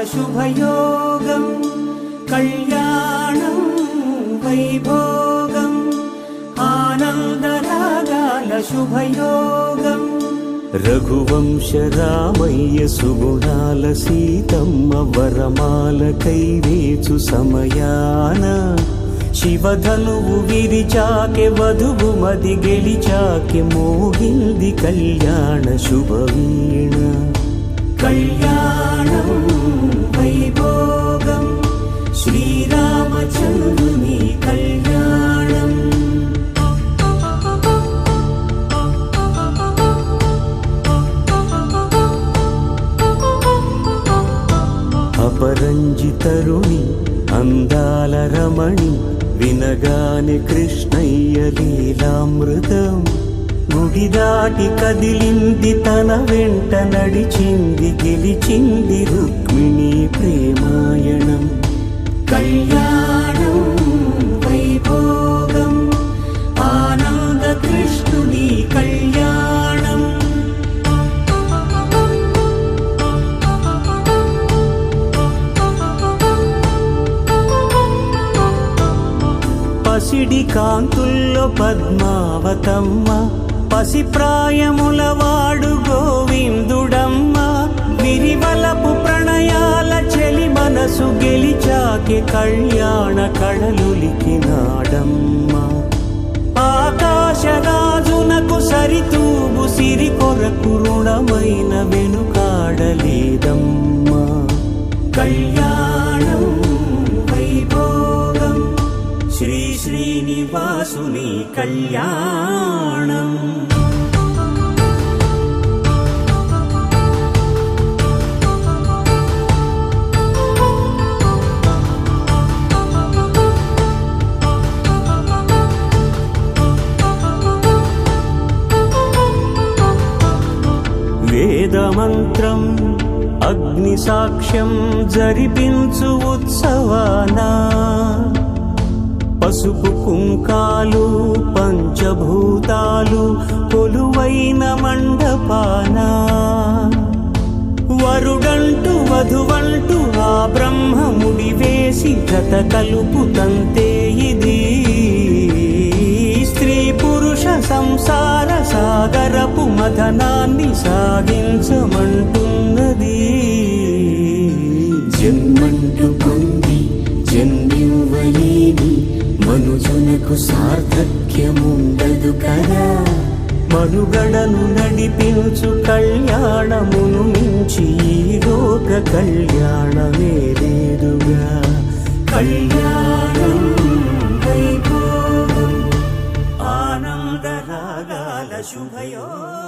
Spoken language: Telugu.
శుభయోగం కళ్యాణం వైభోగం ఆనందరాగాల శుభయోగం రఘువంశ రామయ్య సుగుణాల సీతమ్మ వరమాల కైవేచు సమయాన శివధనువు విరిచాకె వధువు మది గెలిచాకె మోగింది కళ్యాణ శుభవీణ కళ్యాణం వైభోగం శ్రీరామచంద్రుని కళ్యాణం అపరంజి తరుణి అందాల రమణి వినగానే కృష్ణయ్య లీలామృతం గుడి దాటి కదిలింది తన వెంట నడిచింది గెలిచింది రుక్మిణి ప్రేమాయణం కళ్యాణం వైభోగం ఆనంద కృష్ణుని కళ్యాణం పసిడి కాంతుల్లో పద్మావతమ్మ పసిప్రాయముల వాడు గోవిందుడమ్మ విరివలపు ప్రణయాల చెలి మనసు గెలిచాకె కళ్యాణ కళలులికినాడమ్మ ఆకాశరాజునకు సరితూగు సిరి కొరకు రుణమైన వెనుకాడలేదమ్మ కళ్యాణం వైభోగం శ్రీ శ్రీనివాసుని కళ్యాణం వేదమంత్రం అగ్ని సాక్ష్యం జరిపించు ఉత్సవానా పసుపు కుంకాలు పంచభూతాలు కొలువైన మండపాన వరుడంటూ వధువంటూ ఆ బ్రహ్మముడి వేసి జత కలుపుతంతే ఇది స్త్రీ పురుష సంసార సాగరపు మథనాన్ని సాగించమంటున్నది జన్మంటూ పొంది జన్మివ్వలేని మనుజునకు సార్థక్యముండదు కదా మనుగడను నడిపించు కళ్యాణమును మించి ఈ లోక కళ్యాణమే లేదుగా కళ్యాణం వైభోగం ఆనందరాగాల శుభయోగం